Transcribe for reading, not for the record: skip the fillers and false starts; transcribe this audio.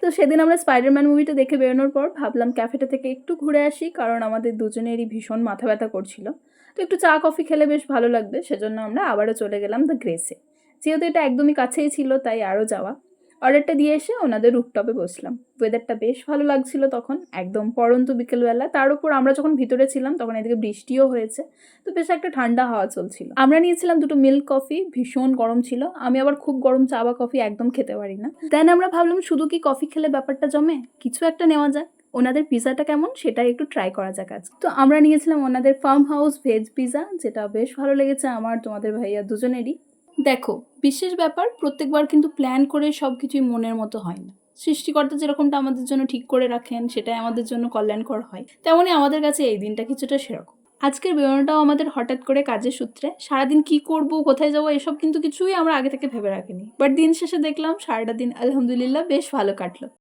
তো সেদিন আমরা স্পাইডারম্যান মুভিটা দেখে বেরোনোর পর ভাবলাম ক্যাফেটা থেকে একটু ঘুরে আসি, কারণ আমাদের দুজনেরই ভীষণ মাথা ব্যথা করছিল। তো একটু চা কফি খেলে বেশ ভালো লাগবে, সেজন্য আমরা আবারও চলে গেলাম দ্য গ্রেসে। যেহেতু এটা একদমই কাছেই ছিল তাই আরও যাওয়া। অর্ডারটা দিয়ে এসে ওনাদের রুফটপে বসলাম। ওয়েদারটা বেশ ভালো লাগছিল তখন, একদম পড়ন্ত বিকেলবেলা। তার উপর আমরা যখন ভিতরে ছিলাম তখন এদিকে বৃষ্টিও হয়েছে, তো বেশ একটা ঠান্ডা হাওয়া চলছিল। আমরা নিয়েছিলাম দুটো মিল্ক কফি, ভীষণ গরম ছিল। আমি আবার খুব গরম চা বা কফি একদম খেতে পারি না। দেন আমরা ভাবলাম শুধু কি কফি খেলে ব্যাপারটা জমে, কিছু একটা নেওয়া যাক। ওনাদের পিজাটা কেমন সেটাই একটু ট্রাই করা যাক আজ। তো আমরা নিয়েছিলাম ওনাদের ফার্ম হাউস ভেজ পিজা, যেটা বেশ ভালো লেগেছে আমার, তোমাদের ভাইয়া দুজনেরই। দেখো, বিশেষ ব্যাপার, প্রত্যেকবার কিন্তু প্ল্যান করে সব কিছুই মনের মতো হয় না। সৃষ্টিকর্তা যেরকমটা আমাদের জন্য ঠিক করে রাখেন সেটাই আমাদের জন্য কল্যাণকর হয়, তেমনই আমাদের কাছে এই দিনটা কিছুটা সেরকম। আজকের বেরোনোটাও আমাদের হঠাৎ করে কাজের সূত্রে। সারাদিন কি করব, কোথায় যাবো, এসব কিন্তু কিছুই আমরা আগে থেকে ভেবে রাখিনি। বাট দিন শেষে দেখলাম সারাটা দিন আলহামদুলিল্লাহ বেশ ভালো কাটলো।